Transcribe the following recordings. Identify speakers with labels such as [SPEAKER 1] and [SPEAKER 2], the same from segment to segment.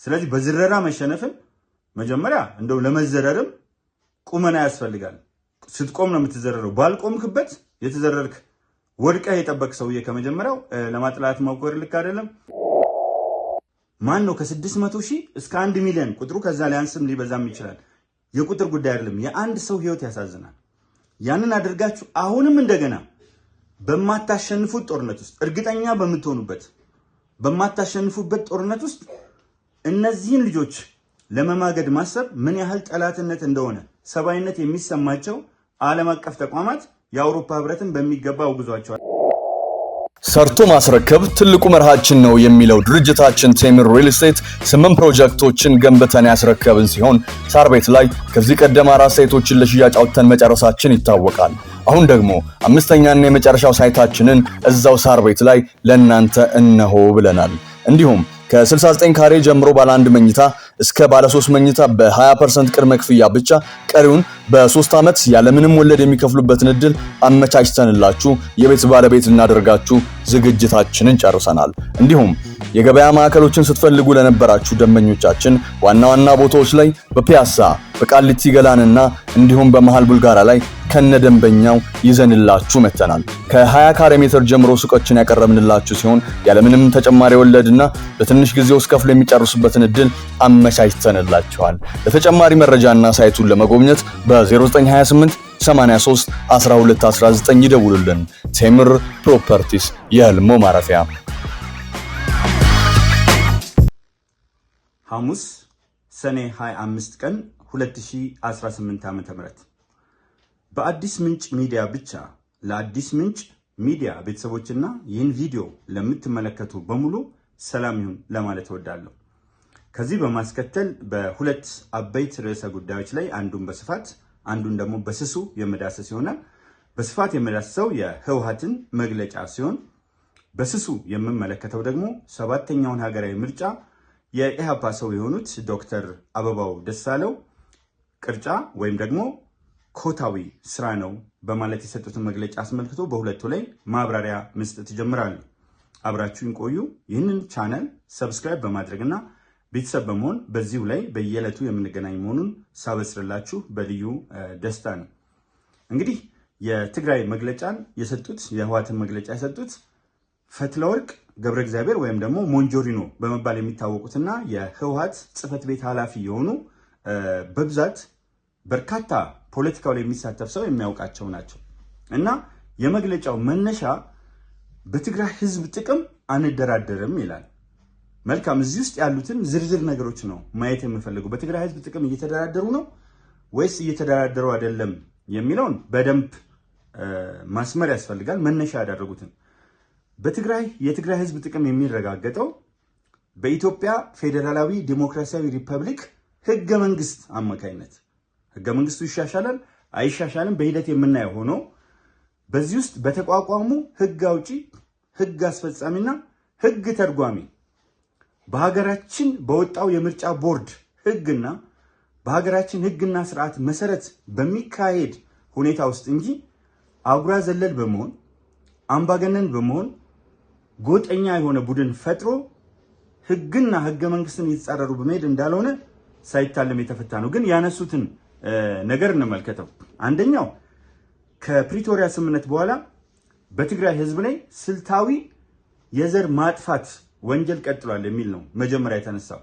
[SPEAKER 1] ስለዚህ በዝረራ መሸነፍን መጀመሪያ እንደው ለመዘረርም ቁመና ያስፈልጋል። ስትቆም ነው የምትዘረረው። ባልቆምክበት የተዘረርክ ወድቀህ የጠበቅ ሰውዬ ከመጀመሪያው ለማጥላት መቆር ልክ አይደለም። ማን ነው ከ600 ሺህ እስከ 1 ሚሊዮን ቁጥሩ ከዛ ሊያንስም ሊበዛም ይችላል። የቁጥር ጉዳይ አይደለም። የአንድ ሰው ህይወት ያሳዝናል። ያንን አድርጋችሁ አሁንም እንደገና በማታሸንፉት ጦርነት ውስጥ እርግጠኛ በምትሆኑበት በማታሸንፉበት ጦርነት ውስጥ እነዚህን ልጆች ለመማገድ ማሰብ ምን ያህል ጠላትነት እንደሆነ ሰባይነት የሚሰማቸው ዓለም አቀፍ ተቋማት የአውሮፓ ህብረትን በሚገባ አውግዟቸዋል።
[SPEAKER 2] ሰርቶ ማስረከብ ትልቁ መርሃችን ነው የሚለው ድርጅታችን ቴምር ሪል ስቴት 8 ፕሮጀክቶችን ገንብተን ያስረከብን ሲሆን ሳር ቤት ላይ ከዚህ ቀደም 4 ሳይቶችን ለሽያጭ አውጥተን መጨረሳችን ይታወቃል። አሁን ደግሞ 5ኛና የመጨረሻው ሳይታችንን እዛው ሳር ቤት ላይ ለእናንተ እነሆ ብለናል። እንዲሁም ከ69 ካሬ ጀምሮ ባለ 1 መኝታ እስከ ባለ 3 መኝታ በ20% ቅድመ ክፍያ ብቻ ቀሪውን በ3 ዓመት ያለምንም ወለድ የሚከፍሉበትን እድል አመቻችተንላችሁ የቤት ባለቤት እናደርጋችሁ ዝግጅታችንን ጨርሰናል። እንዲሁም የገበያ ማዕከሎችን ስትፈልጉ ለነበራችሁ ደንበኞቻችን ዋና ዋና ቦታዎች ላይ በፒያሳ በቃሊቲ ገላንና እንዲሁም በመሃል ቡልጋራ ላይ ከነደንበኛው ይዘንላችሁ መተናል። ከ20 ካሬ ሜትር ጀምሮ ሱቆችን ያቀረብንላችሁ ሲሆን ያለምንም ተጨማሪ ወለድና በትንሽ ጊዜ ውስጥ ከፍለው የሚጨርሱበትን እድል አመቻችተንላችኋል። ለተጨማሪ መረጃና ሳይቱን ለመጎብኘት በ0928 83 12 19 ይደውሉልን። ቴምር ፕሮፐርቲስ የህልሞ ማረፊያ።
[SPEAKER 1] ሐሙስ ሰኔ 25 ቀን 2018 ዓ.ም በአዲስ ምንጭ ሚዲያ ብቻ ለአዲስ ምንጭ ሚዲያ ቤተሰቦችና ይህን ቪዲዮ ለምትመለከቱ በሙሉ ሰላም ይሁን ለማለት እወዳለሁ። ከዚህ በማስከተል በሁለት አበይት ርዕሰ ጉዳዮች ላይ አንዱን በስፋት አንዱን ደግሞ በስሱ የመዳሰስ ይሆናል። በስፋት የመዳሰሰው የህወሓትን መግለጫ ሲሆን በስሱ የምመለከተው ደግሞ 7ኛውን ሀገራዊ ምርጫ የኢህአፓ ሰው የሆኑት ዶክተር አበባው ደሳለው ቅርጫ ወይም ደግሞ ኮታዊ ስራ ነው በማለት የሰጡትን መግለጫ አስመልክቶ በሁለቱ ላይ ማብራሪያ መስጠት ይጀምራሉ። አብራችሁን ቆዩ። ይህንን ቻናል ሰብስክራይብ በማድረግና ቤተሰብ በመሆን በዚሁ ላይ በየዕለቱ የምንገናኝ መሆኑን ሳበስርላችሁ በልዩ ደስታ ነው። እንግዲህ የትግራይ መግለጫን የሰጡት የህወሓትን መግለጫ የሰጡት ፈትለወርቅ ገብረ እግዚአብሔር ወይም ደግሞ ሞንጆሪኖ በመባል የሚታወቁትና የህወሓት ጽህፈት ቤት ኃላፊ የሆኑ በብዛት በርካታ ፖለቲካው ላይ የሚሳተፍ ሰው የሚያውቃቸው ናቸው እና የመግለጫው መነሻ በትግራይ ህዝብ ጥቅም አንደራደርም ይላል። መልካም፣ እዚህ ውስጥ ያሉትን ዝርዝር ነገሮች ነው ማየት የምፈልገው። በትግራይ ህዝብ ጥቅም እየተደራደሩ ነው ወይስ እየተደራደሩ አይደለም የሚለውን በደንብ ማስመር ያስፈልጋል። መነሻ ያደረጉትን የትግራይ ህዝብ ጥቅም የሚረጋገጠው በኢትዮጵያ ፌዴራላዊ ዲሞክራሲያዊ ሪፐብሊክ ህገ መንግስት አማካይነት ህገ መንግስቱ ይሻሻላል አይሻሻልም በሂደት የምናየው ሆኖ በዚህ ውስጥ በተቋቋሙ ህግ አውጪ፣ ህግ አስፈጻሚና ህግ ተርጓሚ በሀገራችን በወጣው የምርጫ ቦርድ ህግና በሀገራችን ህግና ስርዓት መሰረት በሚካሄድ ሁኔታ ውስጥ እንጂ አጉራ ዘለል በመሆን አምባገነን በመሆን ጎጠኛ የሆነ ቡድን ፈጥሮ ህግና ህገ መንግስትን እየተጻረሩ በመሄድ እንዳልሆነ ሳይታለም የተፈታ ነው። ግን ያነሱትን ነገር እንመልከተው። አንደኛው ከፕሪቶሪያ ስምምነት በኋላ በትግራይ ህዝብ ላይ ስልታዊ የዘር ማጥፋት ወንጀል ቀጥሏል የሚል ነው መጀመሪያ የተነሳው።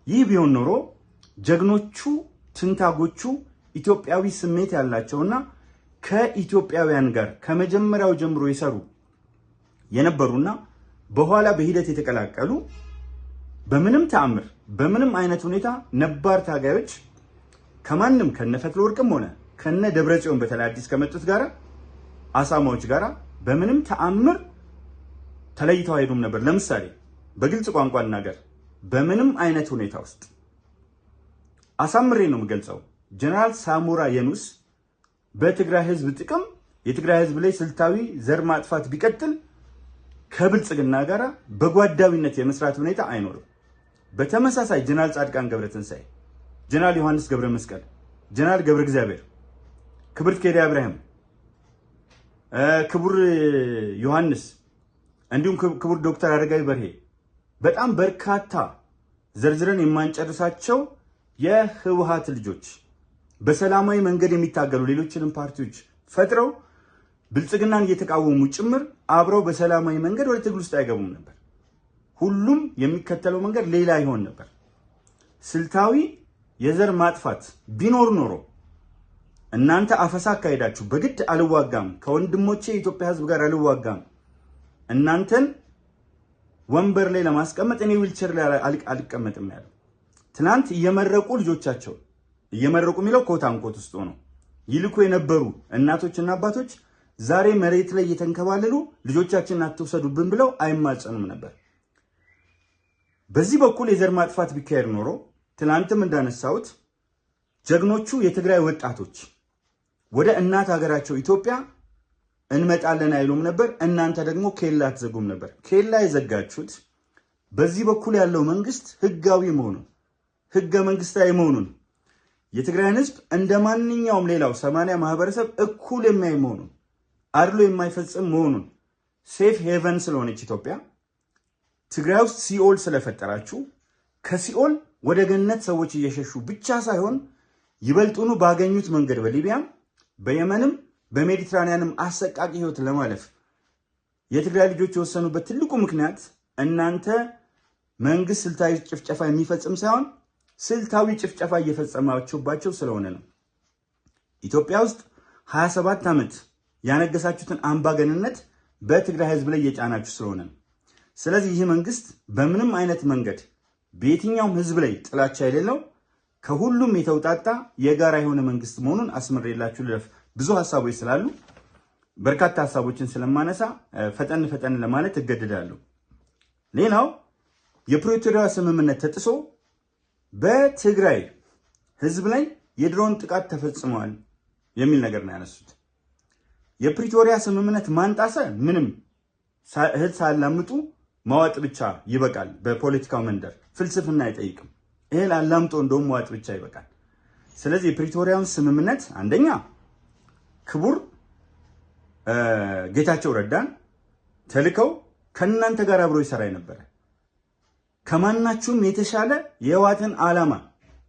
[SPEAKER 1] ይህ ቢሆን ኖሮ ጀግኖቹ ትንታጎቹ ኢትዮጵያዊ ስሜት ያላቸውና ከኢትዮጵያውያን ጋር ከመጀመሪያው ጀምሮ የሰሩ የነበሩና በኋላ በሂደት የተቀላቀሉ በምንም ተአምር በምንም አይነት ሁኔታ ነባር ታጋዮች ከማንም ከነፈትለ ወርቅም ሆነ ከነ ደብረጽዮን በተለይ አዲስ ከመጡት ጋራ አሳማዎች ጋራ በምንም ተአምር ተለይተው አይሄዱም ነበር። ለምሳሌ በግልጽ ቋንቋ እናገር፣ በምንም አይነት ሁኔታ ውስጥ አሳምሬ ነው የምገልጸው። ጀነራል ሳሞራ የኑስ በትግራይ ህዝብ ጥቅም የትግራይ ህዝብ ላይ ስልታዊ ዘር ማጥፋት ቢቀጥል ከብልጽግና ጋራ በጓዳዊነት የመስራት ሁኔታ አይኖርም። በተመሳሳይ ጀነራል ጻድቃን ገብረትንሳኤ፣ ጀነራል ዮሐንስ ገብረ መስቀል፣ ጀነራል ገብረ እግዚአብሔር፣ ክብርት ኬሪያ ኢብራሂም፣ ክቡር ዮሐንስ እንዲሁም ክቡር ዶክተር አረጋዊ በርሄ በጣም በርካታ ዘርዝረን የማንጨርሳቸው የህወሓት ልጆች በሰላማዊ መንገድ የሚታገሉ ሌሎችንም ፓርቲዎች ፈጥረው ብልጽግናን እየተቃወሙ ጭምር አብረው በሰላማዊ መንገድ ወደ ትግል ውስጥ አይገቡም ነበር። ሁሉም የሚከተለው መንገድ ሌላ ይሆን ነበር። ስልታዊ የዘር ማጥፋት ቢኖር ኖሮ እናንተ አፈሳ አካሄዳችሁ በግድ አልዋጋም፣ ከወንድሞቼ የኢትዮጵያ ህዝብ ጋር አልዋጋም፣ እናንተን ወንበር ላይ ለማስቀመጥ እኔ ዊልቸር ላይ አልቀመጥም ያለው ትናንት እየመረቁ ልጆቻቸው እየመረቁ የሚለው ኮት አንኮት ውስጥ ነው ይልኩ የነበሩ እናቶችና አባቶች ዛሬ መሬት ላይ እየተንከባለሉ ልጆቻችንን አትወሰዱብን ብለው አይማጸኑም ነበር። በዚህ በኩል የዘር ማጥፋት ቢካሄድ ኖሮ ትናንትም እንዳነሳሁት ጀግኖቹ የትግራይ ወጣቶች ወደ እናት ሀገራቸው ኢትዮጵያ እንመጣለን አይሉም ነበር። እናንተ ደግሞ ኬላ አትዘጉም ነበር። ኬላ የዘጋችሁት በዚህ በኩል ያለው መንግስት ህጋዊ መሆኑን ህገ መንግስታዊ መሆኑን የትግራይን ህዝብ እንደ ማንኛውም ሌላው 80 ማህበረሰብ እኩል የሚያይ መሆኑን አድሎ የማይፈጽም መሆኑን ሴፍ ሄቨን ስለሆነች ኢትዮጵያ ትግራይ ውስጥ ሲኦል ስለፈጠራችሁ ከሲኦል ወደ ገነት ሰዎች እየሸሹ ብቻ ሳይሆን ይበልጡኑ ባገኙት መንገድ በሊቢያም በየመንም በሜዲትራኒያንም አሰቃቂ ህይወት ለማለፍ የትግራይ ልጆች የወሰኑበት ትልቁ ምክንያት እናንተ መንግስት ስልታዊ ጭፍጨፋ የሚፈጽም ሳይሆን ስልታዊ ጭፍጨፋ እየፈጸማችሁባቸው ስለሆነ ነው። ኢትዮጵያ ውስጥ 27 ዓመት ያነገሳችሁትን አምባገነንነት በትግራይ ህዝብ ላይ እየጫናችሁ ስለሆነ ነው። ስለዚህ ይህ መንግስት በምንም አይነት መንገድ በየትኛውም ህዝብ ላይ ጥላቻ የሌለው ከሁሉም የተውጣጣ የጋራ የሆነ መንግስት መሆኑን አስመሬላችሁ ልለፍ። ብዙ ሐሳቦች ስላሉ በርካታ ሐሳቦችን ስለማነሳ ፈጠን ለማለት እገደዳለሁ። ሌላው የፕሪቶሪያ ስምምነት ተጥሶ በትግራይ ህዝብ ላይ የድሮን ጥቃት ተፈጽሟል የሚል ነገር ነው ያነሱት። የፕሪቶሪያ ስምምነት ማንጣሰ ምንም እህል ሳላምጡ ማዋጥ ብቻ ይበቃል። በፖለቲካው መንደር ፍልስፍና አይጠይቅም። እህል አላምጦ እንደውም ማዋጥ ብቻ ይበቃል። ስለዚህ የፕሪቶሪያውን ስምምነት አንደኛ ክቡር ጌታቸው ረዳን ተልከው ከእናንተ ጋር አብሮ ይሰራ የነበረ ከማናችሁም የተሻለ የህወሓትን ዓላማ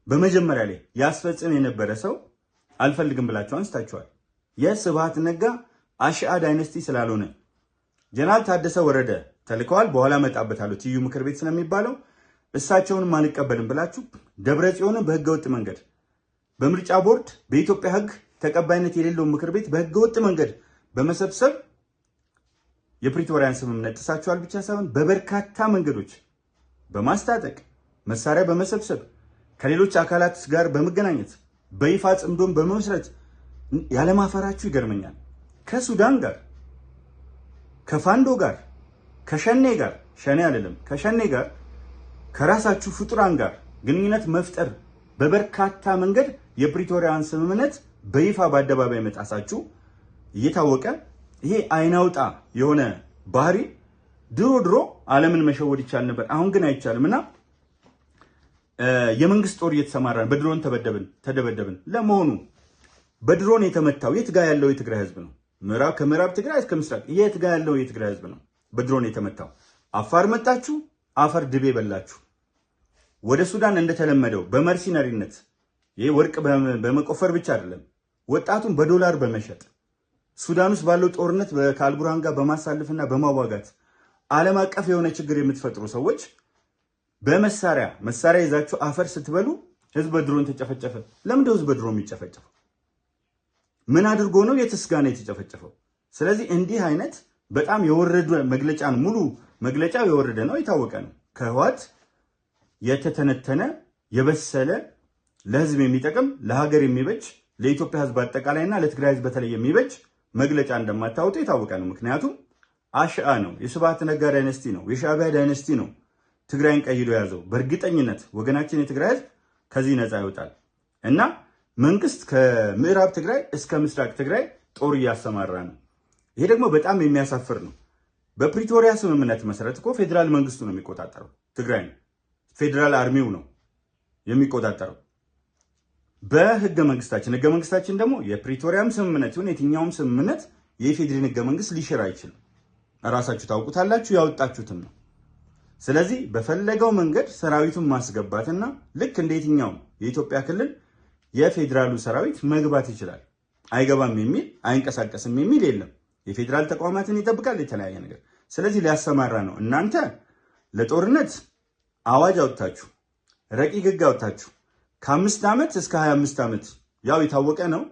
[SPEAKER 1] በመጀመሪያ ላይ ያስፈጽም የነበረ ሰው አልፈልግም ብላችሁ አንስታችኋል። የስብሃት ነጋ አሽአ ዳይነስቲ ስላልሆነ ጀነራል ታደሰ ወረደ ተልከዋል። በኋላ መጣበታለሁ ትዩ ምክር ቤት ስለሚባለው እሳቸውንም አልቀበልም ብላችሁ ደብረጽዮንን በህገወጥ መንገድ በምርጫ ቦርድ በኢትዮጵያ ህግ ተቀባይነት የሌለው ምክር ቤት በህገወጥ መንገድ በመሰብሰብ የፕሪቶሪያን ስምምነት ጥሳችኋል ብቻ ሳይሆን በበርካታ መንገዶች በማስታጠቅ መሳሪያ በመሰብሰብ ከሌሎች አካላት ጋር በመገናኘት በይፋ ጽምዶን በመመስረት ያለማፈራችሁ ይገርመኛል። ከሱዳን ጋር ከፋንዶ ጋር ከሸኔ ጋር ሸኔ አይደለም ከሸኔ ጋር ከራሳችሁ ፍጡራን ጋር ግንኙነት መፍጠር በበርካታ መንገድ የፕሪቶሪያን ስምምነት በይፋ በአደባባይ መጣሳችሁ እየታወቀ ይሄ አይናውጣ የሆነ ባህሪ ድሮ ዓለምን መሸወድ ይቻል ነበር። አሁን ግን አይቻልምና የመንግስት ጦር እየተሰማራ በድሮን ተደበደብን። ለመሆኑ በድሮን የተመታው የት ጋር ያለው የትግራይ ህዝብ ነው? ከምዕራብ ትግራይ እስከ ምስራቅ የት ጋር ያለው የትግራይ ህዝብ ነው በድሮን የተመታው? አፋር መጣችሁ፣ አፈር ድቤ በላችሁ። ወደ ሱዳን እንደተለመደው በመርሲነሪነት ይሄ ወርቅ በመቆፈር ብቻ አይደለም፣ ወጣቱን በዶላር በመሸጥ ሱዳን ውስጥ ባለው ጦርነት ከአልቡርሃን ጋር በማሳለፍና በማዋጋት ዓለም አቀፍ የሆነ ችግር የምትፈጥሩ ሰዎች መሳሪያ ይዛችሁ አፈር ስትበሉ ህዝብ በድሮን ተጨፈጨፈ። ለምንድነው ህዝብ በድሮን የሚጨፈጨፈው? ምን አድርጎ ነው? የትስ ጋር ነው የተጨፈጨፈው? ስለዚህ እንዲህ አይነት በጣም የወረደ መግለጫ ነው። ሙሉ መግለጫው የወረደ ነው፣ የታወቀ ነው። ከህወሓት የተተነተነ የበሰለ ለህዝብ የሚጠቅም ለሀገር የሚበጅ ለኢትዮጵያ ህዝብ አጠቃላይና ለትግራይ ህዝብ በተለይ የሚበጅ መግለጫ እንደማታወጡ የታወቀ ነው። ምክንያቱም አሽአ ነው፣ የስብሃት ነጋ ዳይነስቲ ነው፣ የሻዕቢያ ዳይነስቲ ነው ትግራይን ቀይዶ ያዘው። በእርግጠኝነት ወገናችን የትግራይ ህዝብ ከዚህ ነፃ ይወጣል እና መንግስት ከምዕራብ ትግራይ እስከ ምስራቅ ትግራይ ጦር እያሰማራ ነው። ይሄ ደግሞ በጣም የሚያሳፍር ነው። በፕሪቶሪያ ስምምነት መሰረት እኮ ፌዴራል መንግስቱ ነው የሚቆጣጠረው ትግራይ ነው። ፌዴራል አርሚው ነው የሚቆጣጠረው በህገ መንግስታችን ደግሞ የፕሪቶሪያም ስምምነት ይሁን የትኛውም ስምምነት የኢፌዴሪን ህገ መንግስት ሊሽር አይችልም። ራሳችሁ ታውቁታላችሁ፣ ያወጣችሁትም ነው። ስለዚህ በፈለገው መንገድ ሰራዊቱን ማስገባትና ልክ እንደየትኛው የኢትዮጵያ ክልል የፌዴራሉ ሰራዊት መግባት ይችላል። አይገባም የሚል አይንቀሳቀስም የሚል የለም። የፌዴራል ተቋማትን ይጠብቃል፣ የተለያየ ነገር። ስለዚህ ሊያሰማራ ነው። እናንተ ለጦርነት አዋጅ አውጥታችሁ ረቂቅ ህግ አውጥታችሁ ከ5 ዓመት እስከ 25 ዓመት ያው የታወቀ ነው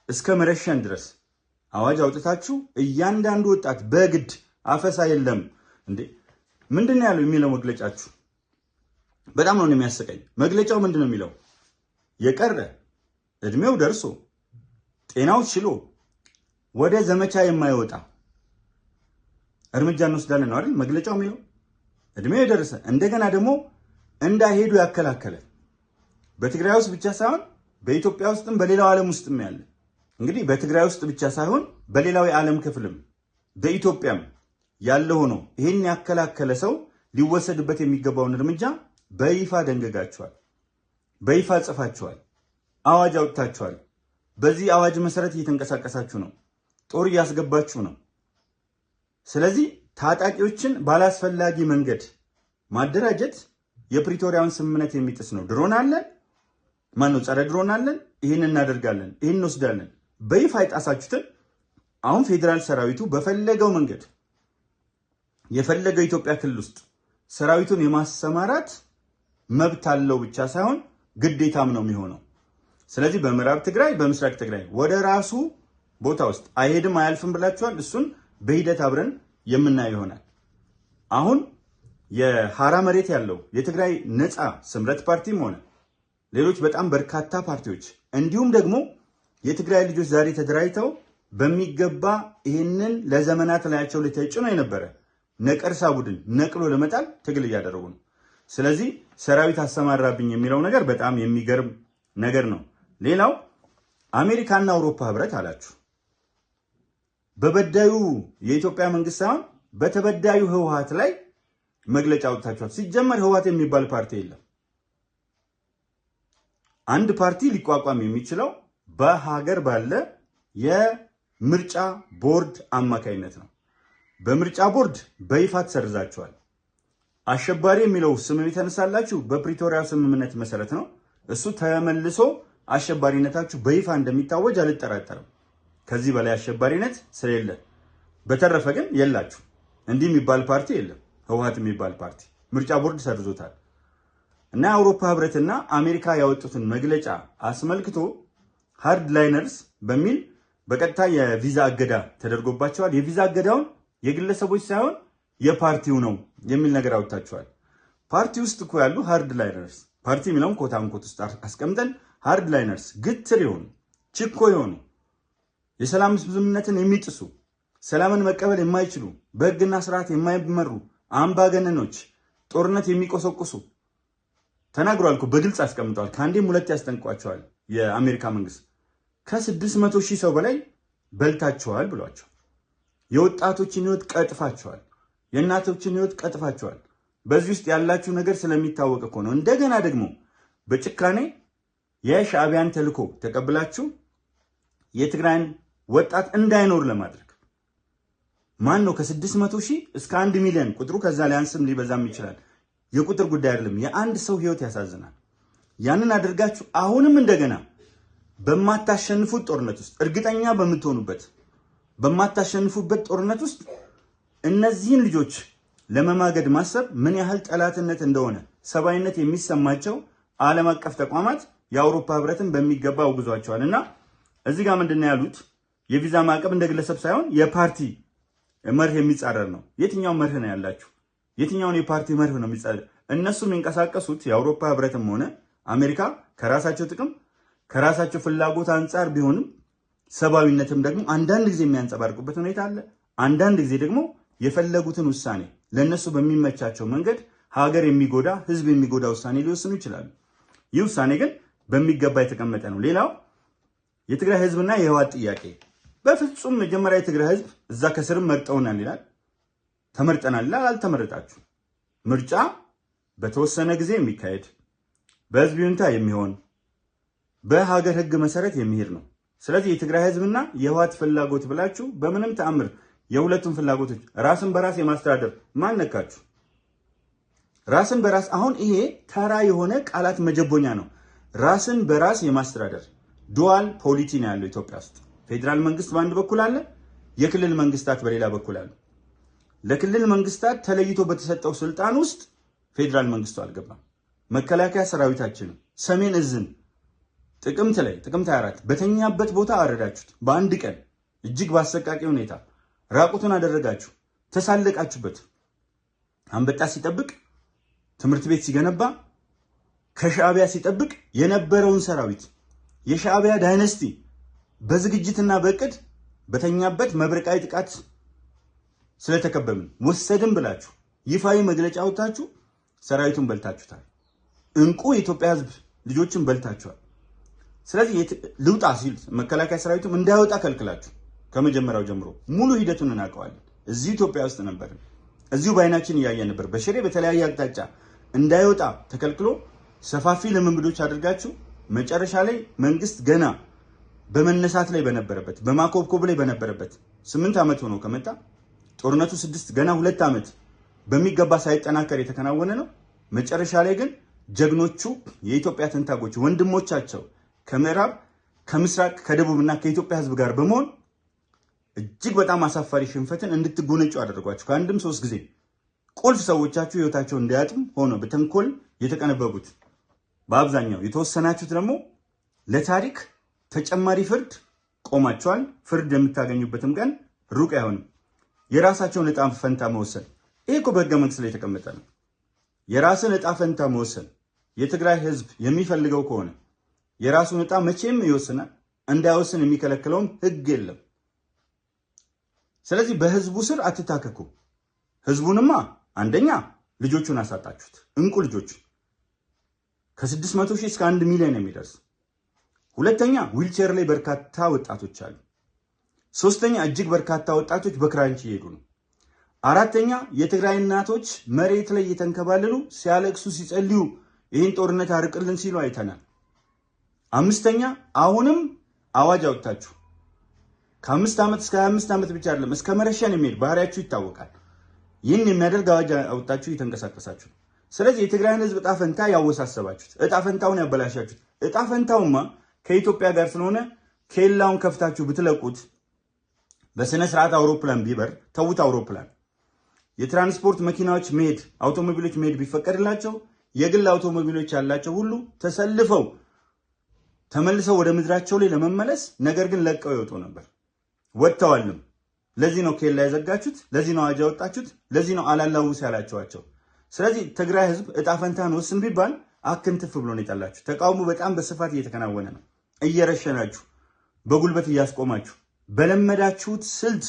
[SPEAKER 1] እስከ መረሸን ድረስ አዋጅ አውጥታችሁ እያንዳንዱ ወጣት በግድ አፈሳ የለም እንዴ ምንድነው ያለው የሚለው መግለጫችሁ በጣም ነው የሚያስቀኝ። መግለጫው ምንድነው የሚለው? የቀረ እድሜው ደርሶ ጤናው ችሎ ወደ ዘመቻ የማይወጣ እርምጃ እንወስዳለን ነው አይደል መግለጫው የሚለው። እድሜው የደረሰ እንደገና ደግሞ እንዳይሄዱ ያከላከለ በትግራይ ውስጥ ብቻ ሳይሆን በኢትዮጵያ ውስጥም በሌላው ዓለም ውስጥም ያለ እንግዲህ በትግራይ ውስጥ ብቻ ሳይሆን በሌላው የዓለም ክፍልም በኢትዮጵያም ያለ ሆኖ ይሄን ያከላከለ ሰው ሊወሰድበት የሚገባውን እርምጃ በይፋ ደንገጋቸዋል፣ በይፋ ጽፋቸዋል፣ አዋጅ አውጥታቸዋል። በዚህ አዋጅ መሰረት እየተንቀሳቀሳችሁ ነው፣ ጦር እያስገባችሁ ነው። ስለዚህ ታጣቂዎችን ባላስፈላጊ መንገድ ማደራጀት የፕሪቶሪያውን ስምምነት የሚጥስ ነው። ድሮን አለን ማነው ጸረ ድሮን አለን፣ ይህን እናደርጋለን፣ ይህን እንወስዳለን። በይፋ የጣሳችሁትን አሁን ፌዴራል ሰራዊቱ በፈለገው መንገድ የፈለገው ኢትዮጵያ ክልል ውስጥ ሰራዊቱን የማሰማራት መብት አለው ብቻ ሳይሆን ግዴታም ነው የሚሆነው። ስለዚህ በምዕራብ ትግራይ በምስራቅ ትግራይ ወደ ራሱ ቦታ ውስጥ አይሄድም አያልፍም ብላችኋል። እሱን በሂደት አብረን የምናየው ይሆናል። አሁን የሐራ መሬት ያለው የትግራይ ነፃ ስምረት ፓርቲም ሆነ ሌሎች በጣም በርካታ ፓርቲዎች እንዲሁም ደግሞ የትግራይ ልጆች ዛሬ ተደራጅተው በሚገባ ይህንን ለዘመናት ላያቸው ላይ ተጭኖ የነበረ ነቀርሳ ቡድን ነቅሎ ለመጣል ትግል እያደረጉ ነው። ስለዚህ ሰራዊት አሰማራብኝ የሚለው ነገር በጣም የሚገርም ነገር ነው። ሌላው አሜሪካና አውሮፓ ህብረት አላችሁ በበዳዩ የኢትዮጵያ መንግስት ሳይሆን በተበዳዩ ህወሓት ላይ መግለጫ አውጥታችኋል። ሲጀመር ህወሓት የሚባል ፓርቲ የለም። አንድ ፓርቲ ሊቋቋም የሚችለው በሀገር ባለ የምርጫ ቦርድ አማካይነት ነው። በምርጫ ቦርድ በይፋ ተሰርዛችኋል። አሸባሪ የሚለው ስም የተነሳላችሁ በፕሪቶሪያ ስምምነት መሰረት ነው። እሱ ተመልሶ አሸባሪነታችሁ በይፋ እንደሚታወጅ አልጠራጠርም። ከዚህ በላይ አሸባሪነት ስለሌለ በተረፈ ግን የላችሁ። እንዲህ የሚባል ፓርቲ የለም። ህወሓት የሚባል ፓርቲ ምርጫ ቦርድ ሰርዞታል። እና የአውሮፓ ህብረትና አሜሪካ ያወጡትን መግለጫ አስመልክቶ ሃርድ ላይነርስ በሚል በቀጥታ የቪዛ እገዳ ተደርጎባቸዋል። የቪዛ እገዳውን የግለሰቦች ሳይሆን የፓርቲው ነው የሚል ነገር አውጥታቸዋል። ፓርቲ ውስጥ እኮ ያሉ ሃርድ ላይነርስ ፓርቲ የሚለውን ኮታ አንኮት ውስጥ አስቀምጠን ሃርድ ላይነርስ ግትር የሆኑ ችኮ የሆኑ የሰላም ስምምነትን የሚጥሱ ሰላምን መቀበል የማይችሉ በህግና ስርዓት የማይመሩ አምባገነኖች ጦርነት የሚቆሰቁሱ ተናግሯል እኮ በግልጽ አስቀምጠዋል። ከአንዴም ሁለት ያስጠንቅቋቸዋል። የአሜሪካ መንግስት ከ600,000 ሰው በላይ በልታቸዋል ብሏቸው የወጣቶችን ህይወት ቀጥፋቸዋል፣ የእናቶችን ህይወት ቀጥፋቸዋል። በዚህ ውስጥ ያላችሁ ነገር ስለሚታወቅ እኮ ነው። እንደገና ደግሞ በጭካኔ የሻዕቢያን ተልዕኮ ተቀብላችሁ የትግራይን ወጣት እንዳይኖር ለማድረግ ማን ነው ከ600,000 እስከ 1 ሚሊዮን ቁጥሩ ከዛ ሊያንስም ሊበዛም ይችላል። የቁጥር ጉዳይ አይደለም። የአንድ ሰው ህይወት ያሳዝናል። ያንን አድርጋችሁ አሁንም እንደገና በማታሸንፉት ጦርነት ውስጥ እርግጠኛ በምትሆኑበት በማታሸንፉበት ጦርነት ውስጥ እነዚህን ልጆች ለመማገድ ማሰብ ምን ያህል ጠላትነት እንደሆነ ሰብአዊነት የሚሰማቸው ዓለም አቀፍ ተቋማት የአውሮፓ ህብረትን በሚገባ አውግዟቸዋል። እና እዚህ ጋር ምንድነው ያሉት? የቪዛ ማዕቀብ እንደ ግለሰብ ሳይሆን የፓርቲ መርህ የሚጻረር ነው። የትኛው መርህ ነው ያላችሁ? የትኛውን የፓርቲ መርህ ነው የሚጻረር? እነሱ የሚንቀሳቀሱት የአውሮፓ ህብረትም ሆነ አሜሪካ ከራሳቸው ጥቅም ከራሳቸው ፍላጎት አንጻር ቢሆንም ሰብአዊነትም ደግሞ አንዳንድ ጊዜ የሚያንጸባርቁበት ሁኔታ አለ። አንዳንድ ጊዜ ደግሞ የፈለጉትን ውሳኔ ለነሱ በሚመቻቸው መንገድ ሀገር የሚጎዳ ህዝብ የሚጎዳ ውሳኔ ሊወስኑ ይችላሉ። ይህ ውሳኔ ግን በሚገባ የተቀመጠ ነው። ሌላው የትግራይ ህዝብና የህወሓት ጥያቄ በፍጹም መጀመሪያ የትግራይ ህዝብ እዛ ከስርም መርጠውናል ይላል፣ ተመርጠናል ይላል። አልተመረጣችሁ። ምርጫ በተወሰነ ጊዜ የሚካሄድ በህዝብ ይሁንታ የሚሆን በሀገር ህግ መሰረት የሚሄድ ነው። ስለዚህ የትግራይ ህዝብና የህወሓት ፍላጎት ብላችሁ በምንም ተአምር የሁለቱም ፍላጎቶች ራስን በራስ የማስተዳደር ማን ነካችሁ? ራስን በራስ አሁን ይሄ ተራ የሆነ ቃላት መጀቦኛ ነው። ራስን በራስ የማስተዳደር ዱዋል ፖሊቲ ነው ያለው ኢትዮጵያ ውስጥ። ፌዴራል መንግስት በአንድ በኩል አለ፣ የክልል መንግስታት በሌላ በኩል አለ። ለክልል መንግስታት ተለይቶ በተሰጠው ስልጣን ውስጥ ፌዴራል መንግስቱ አልገባም። መከላከያ ሰራዊታችን ሰሜን እዝን ጥቅምት 24 በተኛበት ቦታ አረዳችሁት። በአንድ ቀን እጅግ ባሰቃቂ ሁኔታ ራቁቱን አደረጋችሁ፣ ተሳለቃችሁበት። አንበጣ ሲጠብቅ፣ ትምህርት ቤት ሲገነባ፣ ከሻዕቢያ ሲጠብቅ የነበረውን ሰራዊት የሻዕቢያ ዳይነስቲ በዝግጅትና በእቅድ በተኛበት መብረቃዊ ጥቃት ስለተከበብን ወሰድን ብላችሁ ይፋዊ መግለጫ አውጥታችሁ ሰራዊቱን በልታችሁታል። እንቁ የኢትዮጵያ ህዝብ ልጆችን በልታችኋል። ስለዚህ ልውጣ ሲል መከላከያ ሰራዊቱም እንዳይወጣ ከልክላችሁ ከመጀመሪያው ጀምሮ ሙሉ ሂደቱን እናውቀዋለን። እዚሁ ኢትዮጵያ ውስጥ ነበር፣ እዚሁ በአይናችን እያየን ነበር። በሽሬ በተለያየ አቅጣጫ እንዳይወጣ ተከልክሎ ሰፋፊ ልምምዶች አድርጋችሁ መጨረሻ ላይ መንግስት ገና በመነሳት ላይ በነበረበት በማኮብኮብ ላይ በነበረበት 8 ዓመት ሆኖ ከመጣ ጦርነቱ 6 ገና 2 ዓመት በሚገባ ሳይጠናከር የተከናወነ ነው። መጨረሻ ላይ ግን ጀግኖቹ የኢትዮጵያ ተንታጎች ወንድሞቻቸው ከምዕራብ ከምስራቅ ከደቡብና ከኢትዮጵያ ህዝብ ጋር በመሆን እጅግ በጣም አሳፋሪ ሽንፈትን እንድትጎነጩ አደረጓችሁ። ከአንድም 3 ጊዜ ቁልፍ ሰዎቻችሁ ህይወታቸው እንዲያጡም ሆኖ በተንኮል የተቀነበቡት በአብዛኛው የተወሰናችሁት ደግሞ ለታሪክ ተጨማሪ ፍርድ ቆማችኋል። ፍርድ የምታገኙበትም ቀን ሩቅ አይሆንም። የራሳቸውን ዕጣ ፈንታ መወሰን፣ ይሄ እኮ በህገ መንግስት ላይ የተቀመጠ ነው። የራስን ዕጣ ፈንታ መወሰን የትግራይ ህዝብ የሚፈልገው ከሆነ የራሱን ዕጣ መቼም ይወስናል። እንዳይወስን የሚከለክለውም ህግ የለም። ስለዚህ በህዝቡ ስር አትታከኩ። ህዝቡንማ አንደኛ ልጆቹን አሳጣችሁት፣ እንቁ ልጆች ከ600 ሺህ እስከ 1 ሚሊዮን የሚደርስ። ሁለተኛ ዊልቸር ላይ በርካታ ወጣቶች አሉ። ሶስተኛ እጅግ በርካታ ወጣቶች በክራንች እየሄዱ ነው። አራተኛ የትግራይ እናቶች መሬት ላይ እየተንከባለሉ ሲያለቅሱ ሲጸልዩ ይህን ጦርነት አርቅልን ሲሉ አይተናል። አምስተኛ አሁንም አዋጅ አውጥታችሁ ከ5 ዓመት እስከ 25 ዓመት ብቻ አይደለም እስከ መረሸን የሚሄድ ባህሪያችሁ ይታወቃል። ይህን የሚያደርግ አዋጅ አውጥታችሁ እየተንቀሳቀሳችሁ። ስለዚህ የትግራይን ህዝብ ዕጣ ፈንታ ያወሳሰባችሁት፣ ዕጣ ፈንታውን ያበላሻችሁት። ዕጣ ፈንታውማ ከኢትዮጵያ ጋር ስለሆነ ኬላውን ከፍታችሁ ብትለቁት በስነ ስርዓት አውሮፕላን ቢበር ተውት። አውሮፕላን የትራንስፖርት መኪናዎች መሄድ አውቶሞቢሎች መሄድ ቢፈቀድላቸው የግል አውቶሞቢሎች ያላቸው ሁሉ ተሰልፈው ተመልሰው ወደ ምድራቸው ላይ ለመመለስ ነገር ግን ለቀው ይወጡ ነበር። ወጥተዋልም። ለዚህ ነው ኬላ ያዘጋችሁት፣ ለዚህ ነው አዋጅ ያወጣችሁት፣ ለዚህ ነው አላላውስ ያላችኋቸው። ስለዚህ ትግራይ ህዝብ ዕጣ ፈንታን ወስን ቢባል አክንትፍ ብሎ ነው የጣላችሁ። ተቃውሞ በጣም በስፋት እየተከናወነ ነው። እየረሸናችሁ በጉልበት እያስቆማችሁ በለመዳችሁት ስልት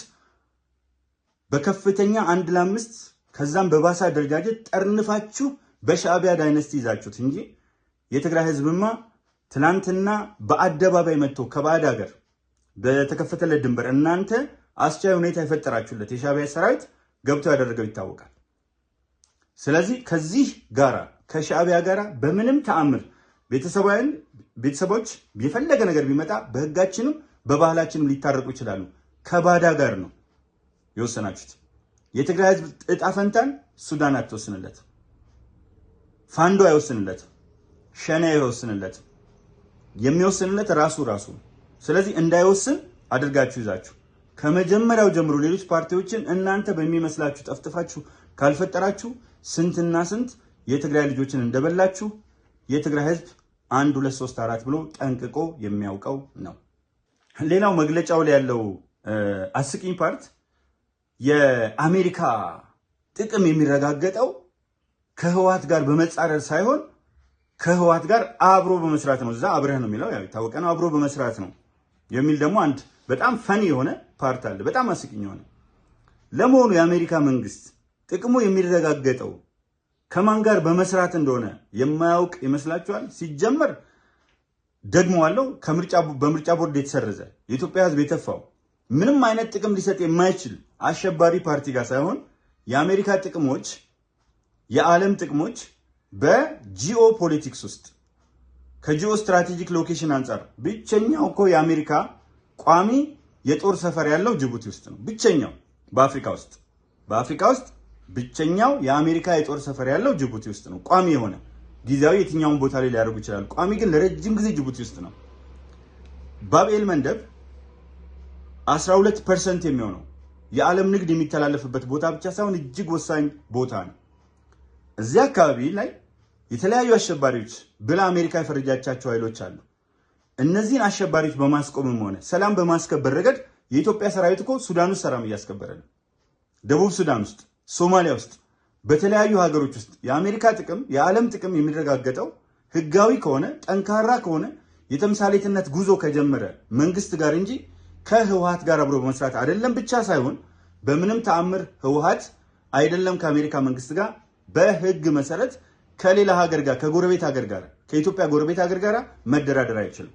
[SPEAKER 1] በከፍተኛ 1 ለ5 ከዛም በባሳ አደረጃጀት ጠርንፋችሁ በሻዕቢያ ዳይነስቲ ይዛችሁት እንጂ የትግራይ ህዝብማ ትናንትና በአደባባይ መጥቶ ከባዕድ ሀገር በተከፈተለት ድንበር እናንተ አስቻይ ሁኔታ የፈጠራችሁለት የሻዕቢያ ሰራዊት ገብቶ ያደረገው ይታወቃል። ስለዚህ ከዚህ ጋራ ከሻዕቢያ ጋራ በምንም ተአምር ቤተሰቦች የፈለገ ነገር ቢመጣ በህጋችንም በባህላችንም ሊታረቁ ይችላሉ። ከባዳ ጋር ነው የወሰናችሁት። የትግራይ ህዝብ ዕጣ ፈንታን ሱዳን አትወስንለት፣ ፋንዶ አይወስንለት፣ ሸኔ አይወስንለት፣ የሚወስንለት ራሱ። ስለዚህ እንዳይወስን አድርጋችሁ ይዛችሁ ከመጀመሪያው ጀምሮ ሌሎች ፓርቲዎችን እናንተ በሚመስላችሁ ጠፍጥፋችሁ ካልፈጠራችሁ ስንትና ስንት የትግራይ ልጆችን እንደበላችሁ የትግራይ ህዝብ 1 2 3 4 ብሎ ጠንቅቆ የሚያውቀው ነው። ሌላው መግለጫው ላይ ያለው አስቂኝ ፓርት የአሜሪካ ጥቅም የሚረጋገጠው ከህወሓት ጋር በመጻረር ሳይሆን ከህወሓት ጋር አብሮ በመስራት ነው። እዛ አብረህ ነው የሚለው ያው የታወቀ ነው። አብሮ በመስራት ነው የሚል ደግሞ አንድ በጣም ፈኒ የሆነ ፓርት አለ። በጣም አስቂኝ የሆነ ለመሆኑ የአሜሪካ መንግስት ጥቅሙ የሚረጋገጠው ከማን ጋር በመስራት እንደሆነ የማያውቅ ይመስላችኋል? ሲጀመር ደግሞ አለው በምርጫ ቦርድ የተሰረዘ የኢትዮጵያ ህዝብ የተፋው ምንም አይነት ጥቅም ሊሰጥ የማይችል አሸባሪ ፓርቲ ጋር ሳይሆን የአሜሪካ ጥቅሞች የዓለም ጥቅሞች በጂኦ ፖለቲክስ ውስጥ ከጂኦ ስትራቴጂክ ሎኬሽን አንጻር ብቸኛው እኮ የአሜሪካ ቋሚ የጦር ሰፈር ያለው ጅቡቲ ውስጥ ነው። ብቸኛው በአፍሪካ ውስጥ ብቸኛው የአሜሪካ የጦር ሰፈር ያለው ጅቡቲ ውስጥ ነው። ቋሚ የሆነ ጊዜያዊ የትኛውን ቦታ ላይ ሊያደርጉ ይችላል። ቋሚ ግን ለረጅም ጊዜ ጅቡቲ ውስጥ ነው። ባብኤል መንደብ 12% የሚሆነው የዓለም ንግድ የሚተላለፍበት ቦታ ብቻ ሳይሆን እጅግ ወሳኝ ቦታ ነው። እዚያ አካባቢ ላይ የተለያዩ አሸባሪዎች ብላ አሜሪካ የፈረጃቻቸው ኃይሎች አሉ። እነዚህን አሸባሪዎች በማስቆምም ሆነ ሰላም በማስከበር ረገድ የኢትዮጵያ ሰራዊት እኮ ሱዳን ውስጥ ሰላም እያስከበረ ነው። ደቡብ ሱዳን ውስጥ፣ ሶማሊያ ውስጥ፣ በተለያዩ ሀገሮች ውስጥ የአሜሪካ ጥቅም የዓለም ጥቅም የሚረጋገጠው ህጋዊ ከሆነ ጠንካራ ከሆነ የተምሳሌትነት ጉዞ ከጀመረ መንግስት ጋር እንጂ ከህወሓት ጋር አብሮ በመስራት አይደለም። ብቻ ሳይሆን በምንም ተአምር ህወሓት አይደለም ከአሜሪካ መንግስት ጋር በህግ መሰረት ከሌላ ሀገር ጋር ከጎረቤት ሀገር ጋር ከኢትዮጵያ ጎረቤት ሀገር ጋር መደራደር አይችልም።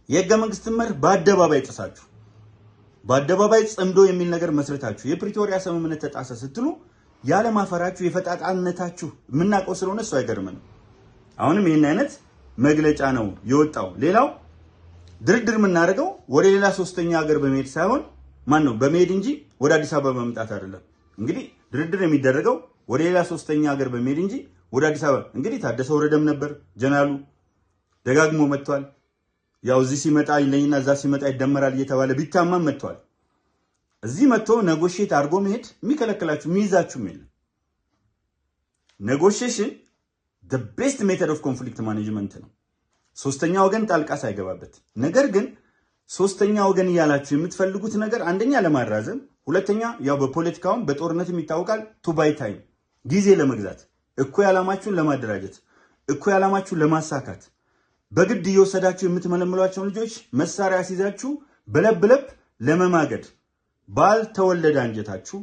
[SPEAKER 1] የህገ መንግስት መርህ በአደባባይ ጥሳችሁ በአደባባይ ጽምዶ የሚል ነገር መስረታችሁ የፕሪቶሪያ ስምምነት ተጣሰ ስትሉ ያለማፈራችሁ የፈጣጣነታችሁ የምናውቀው ስለሆነ እሱ አይገርምንም። አሁንም ይህን አይነት መግለጫ ነው የወጣው። ሌላው ድርድር የምናደርገው ወደ ሌላ ሶስተኛ ሀገር በመሄድ ሳይሆን ማን ነው በመሄድ እንጂ ወደ አዲስ አበባ በመምጣት አይደለም። እንግዲህ ድርድር የሚደረገው ወደ ሌላ ሶስተኛ ሀገር በመሄድ እንጂ ወደ አዲስ አበባ እንግዲህ ታደሰ ወረደም ነበር ጀነራሉ ደጋግሞ መጥቷል። ያው እዚህ ሲመጣ ይለኝና እዛ ሲመጣ ይደመራል እየተባለ ቢታማም መጥቷል። እዚህ መጥቶ ኔጎሺዬት አድርጎ መሄድ የሚከለክላችሁ የሚይዛችሁም የለም። ኔጎሺዬሽን the best method of conflict management ነው። ሶስተኛ ወገን ጣልቃ ሳይገባበት። ነገር ግን ሶስተኛ ወገን እያላችሁ የምትፈልጉት ነገር አንደኛ ለማራዘም፣ ሁለተኛ ያው በፖለቲካውም በጦርነትም ይታወቃል ቱ ባይ ታይም ጊዜ ለመግዛት እኩይ ዓላማችሁን ለማደራጀት እኩይ ዓላማችሁን ለማሳካት በግድ እየወሰዳችሁ የምትመለምሏቸውን ልጆች መሳሪያ ሲይዛችሁ በለብለብ ለመማገድ ባልተወለደ አንጀታችሁ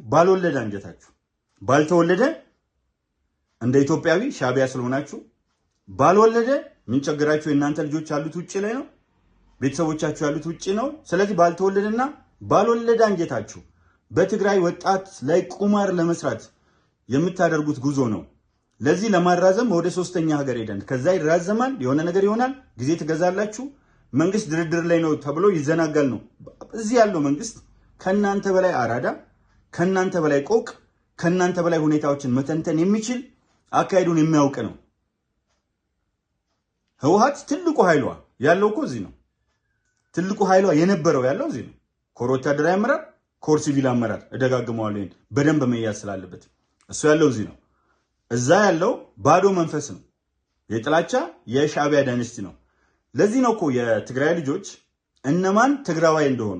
[SPEAKER 1] ባልተወለደ እንደ ኢትዮጵያዊ ሻቢያ ስለሆናችሁ ባልወለደ ምን ቸገራችሁ? የእናንተ ልጆች ያሉት ውጪ ላይ ነው፣ ቤተሰቦቻችሁ ያሉት ውጪ ነው። ስለዚህ ባልተወለደና ባልወለደ አንጀታችሁ በትግራይ ወጣት ላይ ቁማር ለመስራት የምታደርጉት ጉዞ ነው። ለዚህ ለማራዘም ወደ ሶስተኛ ሀገር ሄደን ከዛ ይራዘማል፣ የሆነ ነገር ይሆናል፣ ጊዜ ትገዛላችሁ። መንግስት ድርድር ላይ ነው ተብሎ ይዘናጋል ነው። እዚህ ያለው መንግስት ከናንተ በላይ አራዳ፣ ከናንተ በላይ ቆቅ፣ ከናንተ በላይ ሁኔታዎችን መተንተን የሚችል አካሄዱን የሚያውቅ ነው። ህወሓት ትልቁ ኃይሏ ያለው እኮ እዚህ ነው። ትልቁ ኃይሏ የነበረው ያለው እዚህ ነው። ኮር ወታደራዊ አመራር፣ ኮር ሲቪል አመራር እደጋግመዋለሁ በደንብ መያዝ ስላለበት እሱ ያለው እዚህ ነው። እዛ ያለው ባዶ መንፈስ ነው። የጥላቻ የሻቢያ ዳይነስቲ ነው። ለዚህ ነው እኮ የትግራይ ልጆች እነማን ትግራዋይ እንደሆኑ፣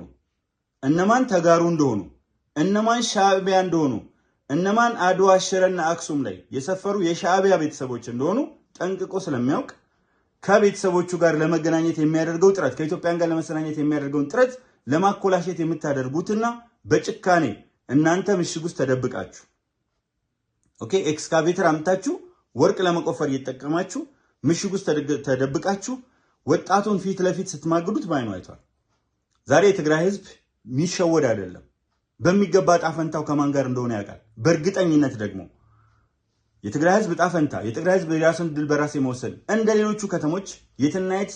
[SPEAKER 1] እነማን ተጋሩ እንደሆኑ፣ እነማን ሻቢያ እንደሆኑ፣ እነማን አድዋ ሽረና አክሱም ላይ የሰፈሩ የሻቢያ ቤተሰቦች እንደሆኑ ጠንቅቆ ስለሚያውቅ ከቤተሰቦቹ ጋር ለመገናኘት የሚያደርገው ጥረት ከኢትዮጵያን ጋር ለመገናኘት የሚያደርገውን ጥረት ለማኮላሸት የምታደርጉትና በጭካኔ እናንተ ምሽግ ውስጥ ተደብቃችሁ ኤክስካቬተር አምታችሁ ወርቅ ለመቆፈር እየተጠቀማችሁ ምሽግ ውስጥ ተደብቃችሁ ወጣቱን ፊት ለፊት ስትማግዱት ባይኑ አይቷል። ዛሬ የትግራይ ህዝብ የሚሸወድ አይደለም። በሚገባ ጣፈንታው ከማን ጋር እንደሆነ ያውቃል። በእርግጠኝነት ደግሞ የትግራይ ህዝብ ጣፈንታ የትግራይ ህዝብ የራሱን ድል በራስ የመወሰን እንደ ሌሎቹ ከተሞች የትናየት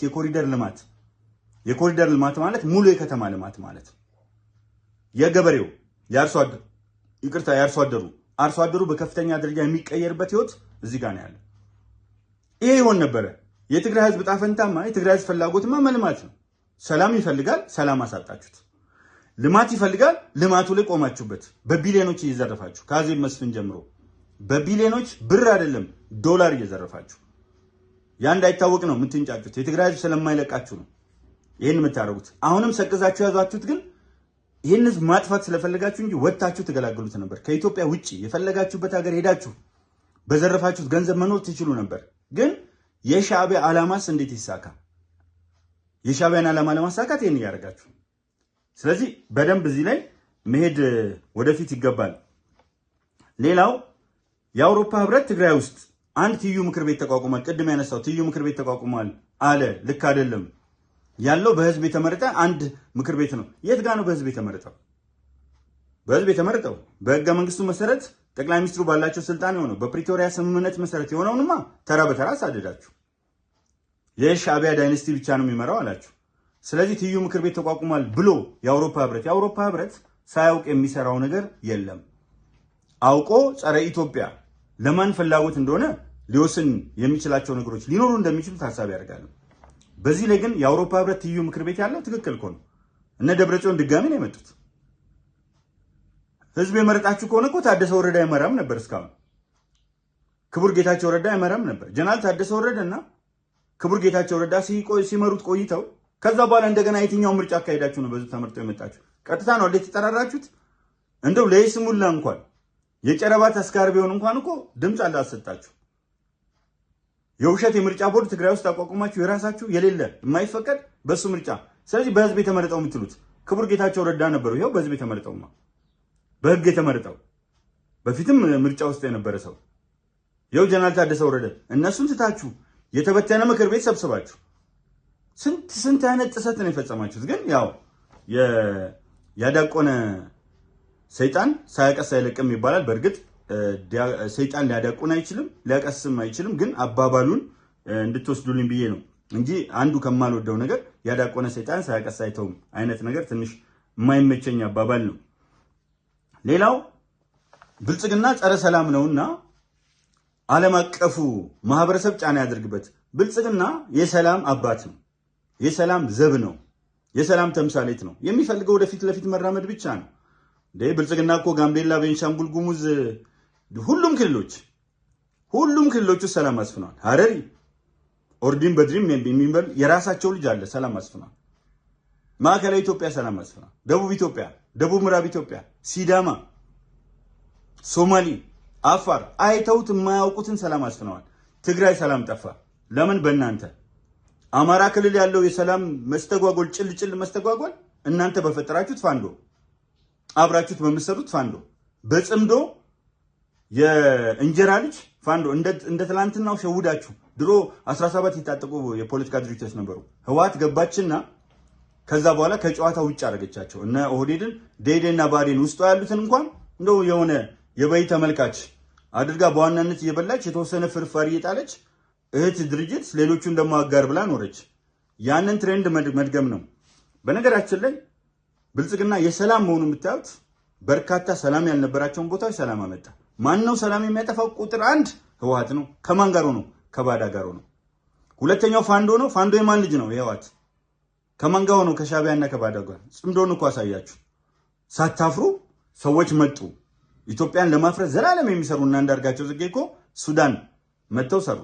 [SPEAKER 1] የኮሪደር ልማት ማለት ሙሉ የከተማ ልማት ማለት የገበሬው አርሶ አደሩ በከፍተኛ ደረጃ የሚቀየርበት ህይወት እዚህ ጋር ነው ያለው። ይሄ ይሆን ነበረ የትግራይ ህዝብ ጣፈንታማ የትግራይ ህዝብ ፍላጎትማ መልማት ነው። ሰላም ይፈልጋል፣ ሰላም አሳጣችሁት። ልማት ይፈልጋል፣ ልማቱ ላይ ቆማችሁበት። በቢሊዮኖች እየዘረፋችሁ ከአዜብ መስፍን ጀምሮ በቢሊዮኖች ብር አይደለም ዶላር እየዘረፋችሁ ያ እንዳይታወቅ ነው የምትንጫጩት። የትግራይ ህዝብ ስለማይለቃችሁ ነው ይሄን የምታደርጉት። አሁንም ሰቅዛችሁ ያዟችሁት ግን ይህን ህዝብ ማጥፋት ስለፈለጋችሁ እንጂ ወጣችሁ ትገላግሉት ነበር። ከኢትዮጵያ ውጪ የፈለጋችሁበት ሀገር ሄዳችሁ በዘረፋችሁት ገንዘብ መኖር ትችሉ ነበር። ግን የሻቢያ ዓላማስ እንዴት ይሳካ? የሻቢያን ዓላማ ለማሳካት ይሄን ያደርጋችሁ። ስለዚህ በደንብ እዚህ ላይ መሄድ ወደፊት ይገባል። ሌላው የአውሮፓ ህብረት ትግራይ ውስጥ አንድ ትዩ ምክር ቤት ተቋቁሟል። ቅድም ያነሳው ትዩ ምክር ቤት ተቋቁሟል አለ። ልክ አይደለም። ያለው በህዝብ የተመረጠ አንድ ምክር ቤት ነው። የት ጋር ነው በህዝብ የተመረጠው? በህዝብ የተመረጠው በህገ መንግስቱ መሰረት ጠቅላይ ሚኒስትሩ ባላቸው ስልጣን የሆነው በፕሪቶሪያ ስምምነት መሰረት የሆነውንማ ተራ በተራ አሳደዳችሁ። የሻቢያ ዳይነስቲ ብቻ ነው የሚመራው አላችሁ። ስለዚህ ትዩ ምክር ቤት ተቋቁሟል ብሎ የአውሮፓ ህብረት ሳያውቅ የሚሰራው ነገር የለም። አውቆ ጸረ ኢትዮጵያ ለማን ፍላጎት እንደሆነ ሊወስን የሚችላቸው ነገሮች ሊኖሩ እንደሚችሉ ታሳቢ ያደርጋሉ። በዚህ ላይ ግን የአውሮፓ ህብረት ትይዩ ምክር ቤት ያለው ትክክል እኮ ነው። እነ ደብረጽዮን ድጋሚ ነው የመጡት። ህዝብ የመረጣችሁ ከሆነ እኮ ታደሰ ወረደ አይመራም ነበር እስካሁን። ክቡር ጌታቸው ረዳ አይመራም ነበር። ጀነራል ታደሰ ወረደና ክቡር ጌታቸው ረዳ ሲመሩት ቆይተው ከዛ በኋላ እንደገና የትኛው ምርጫ አካሄዳችሁ ነው በዚህ ተመርጠው የመጣችሁ? ቀጥታ ነው እንዴት ተጠራራችሁት? እንደው ለይስሙላ እንኳን የጨረባ ተስካር ቢሆን እንኳን እኮ ድምፅ አላሰጣችሁ። የውሸት የምርጫ ቦርድ ትግራይ ውስጥ አቋቁማችሁ የራሳችሁ የሌለ የማይፈቀድ በሱ ምርጫ። ስለዚህ በህዝብ የተመረጠው የምትሉት ክቡር ጌታቸው ረዳ ነበሩ። ይሄው በህዝብ የተመረጠውማ በህግ የተመረጠው በፊትም ምርጫ ውስጥ የነበረ ሰው ይሄው ጀነራል ታደሰ ወረደ። እነሱን ትታችሁ የተበተነ ምክር ቤት ሰብስባችሁ ስንት አይነት ጥሰት ነው የፈጸማችሁት። ግን ያው ያዳቆነ ሰይጣን ሳያቀስ አይለቅም ይባላል። በእርግጥ ሰይጣን ሊያዳቆን አይችልም፣ ሊያቀስም አይችልም። ግን አባባሉን እንድትወስዱልኝ ብዬ ነው እንጂ አንዱ ከማልወደው ነገር ያዳቆነ ሰይጣን ሳያቀስ አይተውም አይነት ነገር ትንሽ የማይመቸኝ አባባል ነው። ሌላው ብልጽግና ጸረ ሰላም ነውና ዓለም አቀፉ ማህበረሰብ ጫና ያደርግበት። ብልጽግና የሰላም አባት ነው፣ የሰላም ዘብ ነው፣ የሰላም ተምሳሌት ነው። የሚፈልገው ወደፊት ለፊት መራመድ ብቻ ነው። ብልጽግና እኮ ጋምቤላ፣ ቤንሻንጉል ጉሙዝ ሁሉም ክልሎች ሰላም አስፍነዋል። ሀረሪ ኦርዲን በድሪም የሚባል የራሳቸው ልጅ አለ፣ ሰላም አስፍነዋል። ማዕከላዊ ኢትዮጵያ ሰላም አስፍነዋል። ደቡብ ኢትዮጵያ፣ ደቡብ ምዕራብ ኢትዮጵያ፣ ሲዳማ፣ ሶማሊ፣ አፋር አይተውት የማያውቁትን ሰላም አስፍነዋል። ትግራይ ሰላም ጠፋ። ለምን? በእናንተ። አማራ ክልል ያለው የሰላም መስተጓጎል ጭልጭል መስተጓጎል እናንተ በፈጠራችሁት ፋንዶ፣ አብራችሁት በምትሰሩት ፋንዶ፣ በጽምዶ የእንጀራ ልጅ ፋንዶ እንደ ትላንትናው ሸውዳችሁ። ድሮ 17 የታጠቁ የፖለቲካ ድርጅቶች ነበሩ። ህወሓት ገባችና ከዛ በኋላ ከጨዋታ ውጭ አደረገቻቸው። እነ ኦህዴድን፣ ደኢህዴንና ብአዴን ውስጡ ያሉትን እንኳን እንደው የሆነ የበይ ተመልካች አድርጋ በዋናነት እየበላች የተወሰነ ፍርፋሪ እየጣለች እህት ድርጅት ሌሎቹን ደግሞ አጋር ብላ ኖረች። ያንን ትሬንድ መድገም ነው። በነገራችን ላይ ብልጽግና የሰላም መሆኑ የምታዩት በርካታ ሰላም ያልነበራቸውን ቦታዎች ሰላም አመጣ። ማን ነው ሰላም የሚያጠፋው? ቁጥር 1 ህወሓት ነው። ከማን ጋር ነው? ከባዳ ጋር ነው። ሁለተኛው ፋንዶ ነው። ፋንዶ የማን ልጅ ነው? የህወሓት። ከማን ጋር ነው? ከሻዕቢያና ከባዳ ጋር። ጽምዶን እኮ አሳያችሁ። ሳታፍሩ ሰዎች መጡ ኢትዮጵያን ለማፍረስ ዘላለም የሚሰሩ እና አንዳርጋቸው ጽጌ እኮ ሱዳን መጥተው ሰሩ።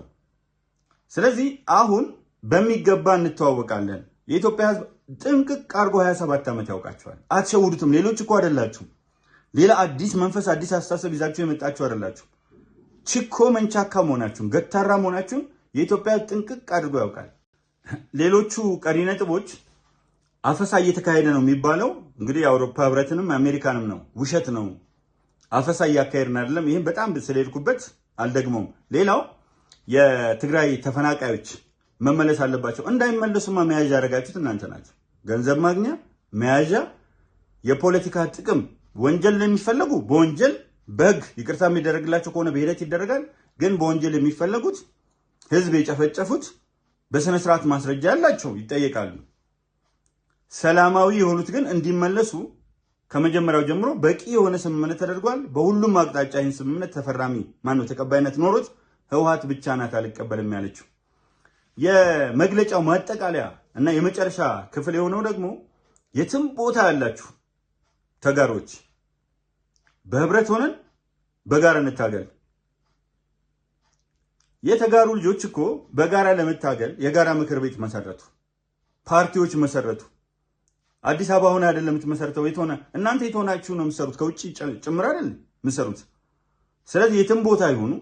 [SPEAKER 1] ስለዚህ አሁን በሚገባ እንተዋወቃለን። የኢትዮጵያ ህዝብ ጥንቅቅ አድርጎ 27 ዓመት ያውቃቸዋል። አትሸውዱትም። ሌሎች እኮ አይደላችሁም። ሌላ አዲስ መንፈስ አዲስ አስተሳሰብ ይዛችሁ የመጣችሁ አይደላችሁ። ችኮ መንቻካ መሆናችሁን ገታራ መሆናችሁን የኢትዮጵያ ጥንቅቅ አድርጎ ያውቃል። ሌሎቹ ቀሪ ነጥቦች አፈሳ እየተካሄደ ነው የሚባለው እንግዲህ የአውሮፓ ህብረትንም አሜሪካንም ነው። ውሸት ነው። አፈሳ እያካሄድን አይደለም። ይህም በጣም ስለሄድኩበት አልደግመውም። ሌላው የትግራይ ተፈናቃዮች መመለስ አለባቸው። እንዳይመለሱማ መያዣ ያደረጋችሁት እናንተ ናችሁ። ገንዘብ ማግኛ መያዣ፣ የፖለቲካ ጥቅም። ወንጀል የሚፈለጉ በወንጀል በህግ ይቅርታ የሚደረግላቸው ከሆነ በሂደት ይደረጋል። ግን በወንጀል የሚፈለጉት ህዝብ የጨፈጨፉት በስነ ስርዓት ማስረጃ ያላቸው ይጠየቃሉ። ሰላማዊ የሆኑት ግን እንዲመለሱ ከመጀመሪያው ጀምሮ በቂ የሆነ ስምምነት ተደርጓል። በሁሉም አቅጣጫ ይህን ስምምነት ተፈራሚ ማነው ተቀባይነት ኖሮት ህወሓት ብቻ ናት አልቀበልም ያለችው። የመግለጫው ማጠቃለያ እና የመጨረሻ ክፍል የሆነው ደግሞ የትም ቦታ ያላችሁ ተጋሮች በህብረት ሆነን በጋራ እንታገል። የተጋሩ ልጆች እኮ በጋራ ለመታገል የጋራ ምክር ቤት መሰረቱ፣ ፓርቲዎች መሰረቱ። አዲስ አበባ ሆነ አይደለም የምትመሰርተው። የት ሆነ? እናንተ የት ሆናችሁ ነው የምትሰሩት? ከውጭ ጭምር አይደል የምትሰሩት? ስለዚህ የትም ቦታ ይሆኑ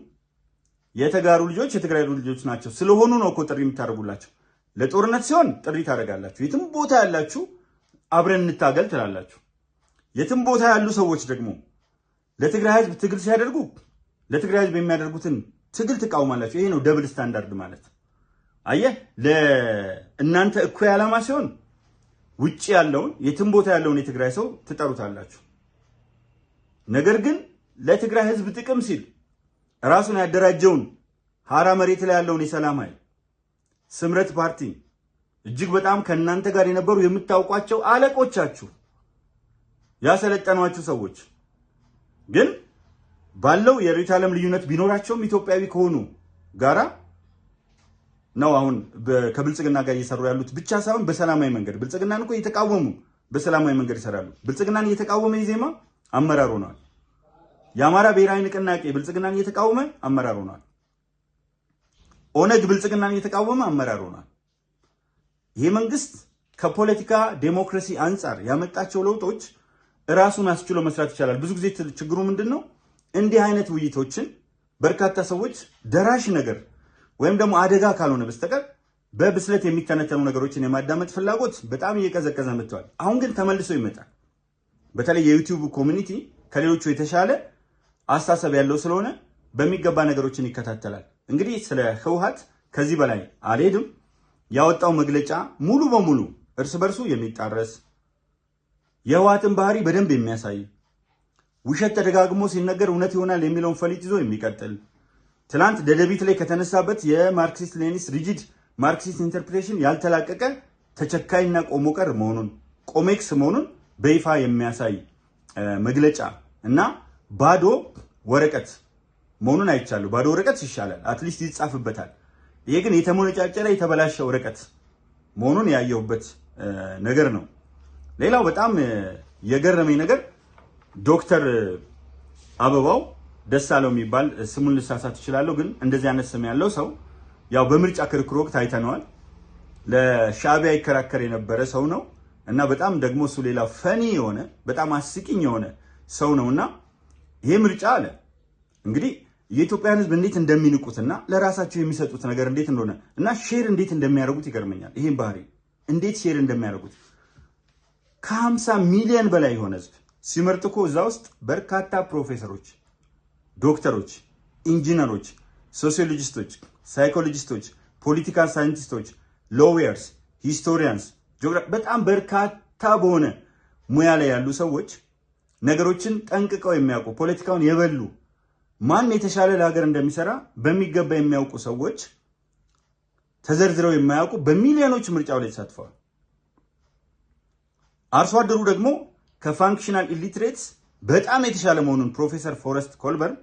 [SPEAKER 1] የተጋሩ ልጆች የትግራይ ልጆች ናቸው ስለሆኑ ነው እኮ ጥሪ የምታደርጉላቸው። ለጦርነት ሲሆን ጥሪ ታደርጋላችሁ። የትም ቦታ ያላችሁ አብረን እንታገል ትላላችሁ። የትም ቦታ ያሉ ሰዎች ደግሞ ለትግራይ ህዝብ ትግል ሲያደርጉ ለትግራይ ህዝብ የሚያደርጉትን ትግል ትቃውማላችሁ። ይሄ ነው ደብል ስታንዳርድ ማለት። አየህ፣ ለእናንተ እኩይ ዓላማ ሲሆን ውጪ ያለውን የትም ቦታ ያለውን የትግራይ ሰው ትጠሩታላችሁ። ነገር ግን ለትግራይ ህዝብ ጥቅም ሲል ራሱን ያደራጀውን ሀራ መሬት ላይ ያለውን የሰላም ኃይል ስምረት ፓርቲ እጅግ በጣም ከእናንተ ጋር የነበሩ የምታውቋቸው አለቆቻችሁ ያሰለጠኗችሁ ሰዎች ግን ባለው የርዕዮተ ዓለም ልዩነት ቢኖራቸውም ኢትዮጵያዊ ከሆኑ ጋራ ነው አሁን ከብልጽግና ጋር እየሰሩ ያሉት ብቻ ሳይሆን በሰላማዊ መንገድ ብልጽግናን እኮ እየተቃወሙ በሰላማዊ መንገድ ይሰራሉ። ብልጽግናን እየተቃወመ ኢዜማ አመራር ሆኗል። የአማራ ብሔራዊ ንቅናቄ ብልጽግናን እየተቃወመ አመራር ሆኗል። ኦነግ ብልጽግናን እየተቃወመ አመራር ሆኗል። ይሄ መንግስት ከፖለቲካ ዴሞክራሲ አንጻር ያመጣቸው ለውጦች ራሱን አስችሎ መስራት ይችላል። ብዙ ጊዜ ችግሩ ምንድነው? እንዲህ አይነት ውይይቶችን በርካታ ሰዎች ደራሽ ነገር ወይም ደግሞ አደጋ ካልሆነ በስተቀር በብስለት የሚተነተኑ ነገሮችን የማዳመጥ ፍላጎት በጣም እየቀዘቀዘ መጥቷል። አሁን ግን ተመልሶ ይመጣል። በተለይ የዩቲዩብ ኮሚኒቲ ከሌሎቹ የተሻለ አስተሳሰብ ያለው ስለሆነ በሚገባ ነገሮችን ይከታተላል። እንግዲህ ስለ ህወሓት ከዚህ በላይ አልሄድም። ያወጣው መግለጫ ሙሉ በሙሉ እርስ በርሱ የሚጣረስ የህወሓትን ባህሪ በደንብ የሚያሳይ ውሸት ተደጋግሞ ሲነገር እውነት ይሆናል የሚለውን ፈሊጥ ይዞ የሚቀጥል ትላንት ደደቢት ላይ ከተነሳበት የማርክሲስት ሌኒኒስት ሪጂድ ማርክሲስት ኢንተርፕሬሽን ያልተላቀቀ ተቸካይና ቆሞ ቀር መሆኑን ቆሜክስ መሆኑን በይፋ የሚያሳይ መግለጫ እና ባዶ ወረቀት መሆኑን አይቻለሁ። ባዶ ወረቀት ይሻላል፣ አትሊስት ይጻፍበታል። ይሄ ግን የተሞነጫጨረ የተበላሸ ወረቀት መሆኑን ያየሁበት ነገር ነው። ሌላው በጣም የገረመኝ ነገር ዶክተር አበባው ደሳለው የሚባል ስሙን ልሳሳት እችላለሁ፣ ግን እንደዚህ አይነት ስም ያለው ሰው ያው በምርጫ ክርክር ወቅት አይተነዋል። ለሻዕቢያ ይከራከር የነበረ ሰው ነው እና በጣም ደግሞ እሱ ሌላ ፈኒ የሆነ በጣም አስቂኝ የሆነ ሰው ነውና ይሄ ምርጫ አለ እንግዲህ የኢትዮጵያን ሕዝብ እንዴት እንደሚንቁትና ለራሳቸው የሚሰጡት ነገር እንዴት እንደሆነ እና ሼር እንዴት እንደሚያደርጉት ይገርመኛል። ይሄን ባህሪ እንዴት ሼር እንደሚያደርጉት ከ50 ሚሊዮን በላይ የሆነ ሕዝብ ሲመርጥ እኮ እዛ ውስጥ በርካታ ፕሮፌሰሮች፣ ዶክተሮች፣ ኢንጂነሮች፣ ሶሲዮሎጂስቶች፣ ሳይኮሎጂስቶች፣ ፖለቲካል ሳይንቲስቶች፣ ሎየርስ፣ ሂስቶሪያንስ፣ በጣም በርካታ በሆነ ሙያ ላይ ያሉ ሰዎች ነገሮችን ጠንቅቀው የሚያውቁ ፖለቲካውን የበሉ ማን የተሻለ ለሀገር እንደሚሰራ በሚገባ የሚያውቁ ሰዎች ተዘርዝረው የማያውቁ በሚሊዮኖች ምርጫው ላይ ተሳትፈዋል። አርሶ አደሩ ደግሞ ከፋንክሽናል ኢሊትሬትስ በጣም የተሻለ መሆኑን ፕሮፌሰር ፎረስት ኮልበርን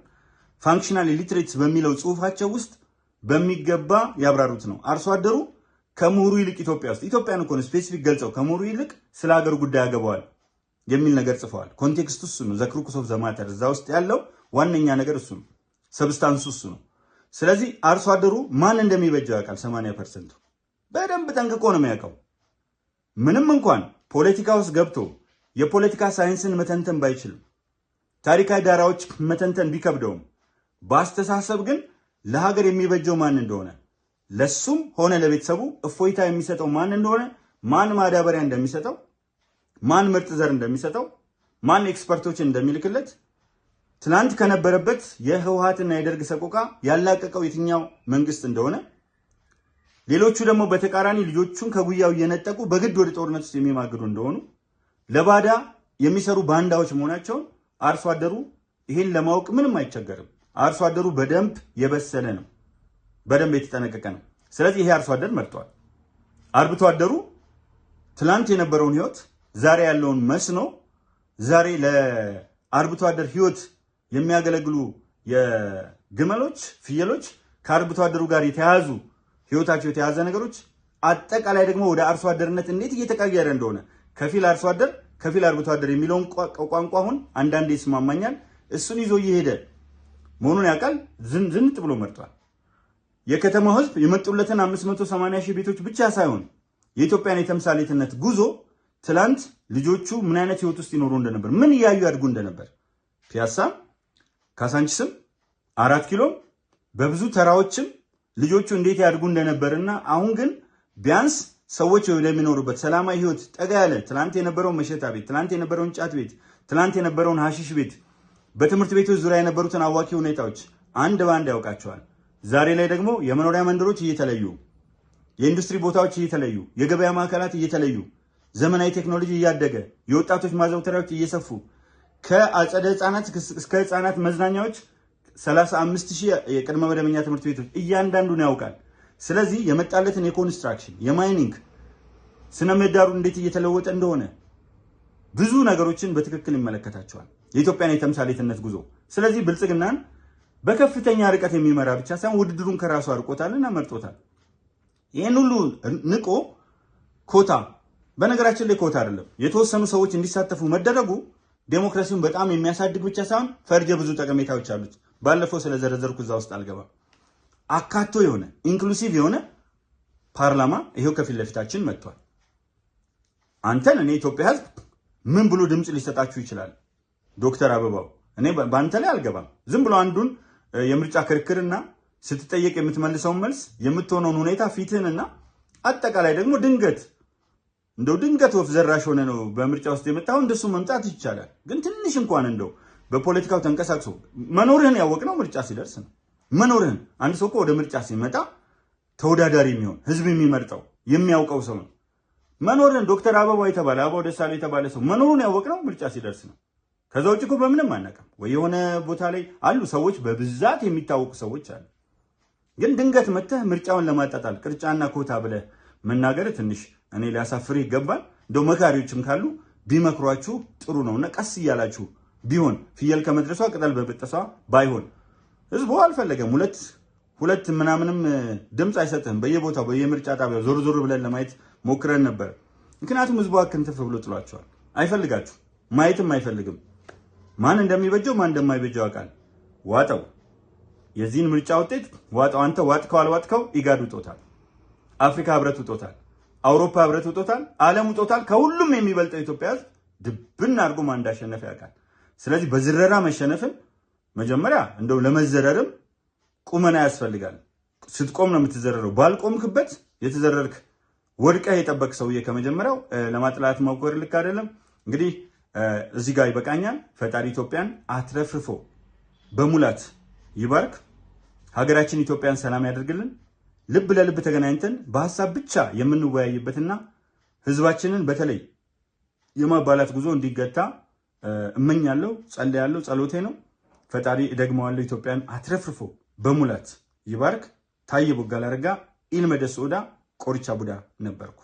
[SPEAKER 1] ፋንክሽናል ኢሊትሬትስ በሚለው ጽሁፋቸው ውስጥ በሚገባ ያብራሩት ነው። አርሶ አደሩ ከምሁሩ ይልቅ ኢትዮጵያን እኮ ነው ስፔሲፊክ ገልጸው ከምሁሩ ይልቅ ስለ ሀገር ጉዳይ ያገባዋል የሚል ነገር ጽፈዋል። ኮንቴክስቱ እሱ ነው። ዘ ክሩክስ ኦፍ ዘ ማተር እዛ ውስጥ ያለው ዋነኛ ነገር እሱ ነው። ሰብስታንሱ እሱ ነው። ስለዚህ አርሶ አደሩ ማን እንደሚበጀው ያውቃል። 80% በደንብ ጠንቅቆ ነው የሚያውቀው። ምንም እንኳን ፖለቲካ ውስጥ ገብቶ የፖለቲካ ሳይንስን መተንተን ባይችልም፣ ታሪካዊ ዳራዎች መተንተን ቢከብደውም፣ በአስተሳሰብ ግን ለሀገር የሚበጀው ማን እንደሆነ ለሱም ሆነ ለቤተሰቡ እፎይታ የሚሰጠው ማን እንደሆነ፣ ማን ማዳበሪያ እንደሚሰጠው፣ ማን ምርጥ ዘር እንደሚሰጠው፣ ማን ኤክስፐርቶችን እንደሚልክለት፣ ትናንት ከነበረበት የህወሓትና የደርግ ሰቆቃ ያላቀቀው የትኛው መንግስት እንደሆነ፣ ሌሎቹ ደግሞ በተቃራኒ ልጆቹን ከጉያው እየነጠቁ በግድ ወደ ጦርነት ውስጥ የሚማግዱ እንደሆኑ፣ ለባዳ የሚሰሩ ባንዳዎች መሆናቸውን አርሶ አደሩ ይሄን ለማወቅ ምንም አይቸገርም። አርሶ አደሩ በደንብ የበሰለ ነው፣ በደንብ የተጠነቀቀ ነው። ስለዚህ ይሄ አርሶ አደር መርጧል። አርብቶ አደሩ ትላንት የነበረውን ህይወት ዛሬ ያለውን መስኖ ዛሬ ለአርብቶ አደር ህይወት የሚያገለግሉ የግመሎች፣ ፍየሎች ከአርብቶ አደሩ ጋር የተያዙ ህይወታቸው የተያዘ ነገሮች አጠቃላይ ደግሞ ወደ አርሶ አደርነት እንዴት እየተቀየረ እንደሆነ ከፊል አርሶ አደር ከፊል አርብቶ አደር የሚለውን ቋንቋ አሁን አንዳንዴ ይስማማኛል። እሱን ይዞ እየሄደ መሆኑን ያውቃል። ዝንጥ ብሎ መርጧል። የከተማው ህዝብ የመጡለትን 580 ሺህ ቤቶች ብቻ ሳይሆን የኢትዮጵያን የተምሳሌትነት ጉዞ ትላንት ልጆቹ ምን አይነት ህይወት ውስጥ ይኖሩ እንደነበር፣ ምን እያዩ ያድጉ እንደነበር ፒያሳም፣ ካሳንቺስም፣ 4 ኪሎም በብዙ ተራዎችም ልጆቹ እንዴት ያድጉ እንደነበርና አሁን ግን ቢያንስ ሰዎች ወደሚኖሩበት ሰላማዊ ህይወት ጠጋ ያለ ትላንት የነበረውን መሸታ ቤት፣ ትላንት የነበረውን ጫት ቤት፣ ትላንት የነበረውን ሐሺሽ ቤት፣ በትምህርት ቤቶች ዙሪያ የነበሩትን አዋኪ ሁኔታዎች አንድ በአንድ ያውቃቸዋል። ዛሬ ላይ ደግሞ የመኖሪያ መንደሮች እየተለዩ፣ የኢንዱስትሪ ቦታዎች እየተለዩ፣ የገበያ ማዕከላት እየተለዩ፣ ዘመናዊ ቴክኖሎጂ እያደገ፣ የወጣቶች ማዘውተሪያዎች እየሰፉ፣ ከአጸደ ህፃናት እስከ ህፃናት መዝናኛዎች 35,000 የቅድመ መደበኛ ትምህርት ቤቶች እያንዳንዱን ያውቃል። ስለዚህ የመጣለትን የኮንስትራክሽን የማይኒንግ ስነ ምህዳሩ እንዴት እየተለወጠ እንደሆነ ብዙ ነገሮችን በትክክል ይመለከታቸዋል። የኢትዮጵያን የተምሳሌትነት ጉዞ ስለዚህ ብልጽግናን በከፍተኛ ርቀት የሚመራ ብቻ ሳይሆን ውድድሩን ከራሱ አርቆታልና መርጦታል። ይሄን ሁሉ ንቆ ኮታ፣ በነገራችን ላይ ኮታ አይደለም የተወሰኑ ሰዎች እንዲሳተፉ መደረጉ ዴሞክራሲውን በጣም የሚያሳድግ ብቻ ሳይሆን ፈርጀ ብዙ ጠቀሜታዎች አሉት። ባለፈው ስለዘረዘርኩ እዛ ውስጥ አልገባም። አካቶ የሆነ ኢንክሉሲቭ የሆነ ፓርላማ ይሄው ከፊት ለፊታችን መጥቷል። አንተን እኔ ኢትዮጵያ ህዝብ ምን ብሎ ድምጽ ሊሰጣችሁ ይችላል? ዶክተር አበባው እኔ ባንተ ላይ አልገባም። ዝም ብሎ አንዱን የምርጫ ክርክርና ስትጠየቅ የምትመልሰውን መልስ የምትሆነውን ሁኔታ ፊትህንና አጠቃላይ ደግሞ ድንገት ወፍ ዘራሽ ሆነ ነው በምርጫ ውስጥ የመጣው እንደሱ መምጣት ይቻላል። ግን ትንሽ እንኳን እንደው በፖለቲካው ተንቀሳቅሶ መኖርህን ያወቅነው ምርጫ ሲደርስ ነው። መኖርህን አንድ ሰው እኮ ወደ ምርጫ ሲመጣ ተወዳዳሪ የሚሆን ህዝብ የሚመርጠው የሚያውቀው ሰው ነው። መኖርህን ዶክተር አበባው የተባለ አበባው ደሳሌ የተባለ ሰው መኖሩን ያወቅነው ምርጫ ሲደርስ ነው። ከዛ ውጭ እኮ በምንም አናውቅም። ወይ የሆነ ቦታ ላይ አሉ ሰዎች፣ በብዛት የሚታወቁ ሰዎች አሉ። ግን ድንገት መተህ ምርጫውን ለማጣጣል ቅርጫና ኮታ ብለህ መናገር ትንሽ እኔ ሊያሳፍርህ ይገባል። እንደው መካሪዎችም ካሉ ቢመክሯችሁ ጥሩ ነውና ቀስ እያላችሁ ቢሆን ፍየል ከመድረሷ ቅጠል በበጠሷ ባይሆን። ህዝቡ አልፈለገም። ሁለት ምናምንም ድምፅ አይሰጥህም። በየቦታው በየምርጫ ጣቢያው ዞር ዞር ብለን ለማየት ሞክረን ነበር። ምክንያቱም ህዝቡ አክንትፍ ብሎ ጥሏቸዋል። አይፈልጋችሁ፣ ማየትም አይፈልግም። ማን እንደሚበጀው ማን እንደማይበጀው ያውቃል። ዋጠው፣ የዚህን ምርጫ ውጤት ዋጠው። አንተ ዋጥከው አልዋጥከው ኢጋድ ውጦታል፣ አፍሪካ ህብረት ውጦታል፣ አውሮፓ ህብረት ውጦታል፣ ዓለም ውጦታል። ከሁሉም የሚበልጠው ኢትዮጵያ ህዝብ ድብን አድርጎ ማን እንዳሸነፈ ያውቃል። ስለዚህ በዝረራ መሸነፍን መጀመሪያ እንደው ለመዘረርም ቁመና ያስፈልጋል። ስትቆም ነው የምትዘረረው። ባልቆምክበት የተዘረርክ ወድቀህ የጠበቅ ሰውዬ ከመጀመሪያው ለማጥላት መውቆር ልክ አይደለም። እንግዲህ እዚህ ጋር ይበቃኛል። ፈጣሪ ኢትዮጵያን አትረፍርፎ በሙላት ይባርክ። ሀገራችን ኢትዮጵያን ሰላም ያደርግልን። ልብ ለልብ ተገናኝተን በሐሳብ ብቻ የምንወያይበትና ህዝባችንን በተለይ የማባላት ጉዞ እንዲገታ እመኛለሁ፣ ጸልያለሁ፣ ጸሎቴ ነው። ፈጣሪ እደግመዋለሁ። ኢትዮጵያን አትረፍርፎ በሙላት ይባርክ። ታዬ ቦጋለ አረጋ ኢልመደስ ኦዳ ቆርቻ ቡዳ ነበርኩ።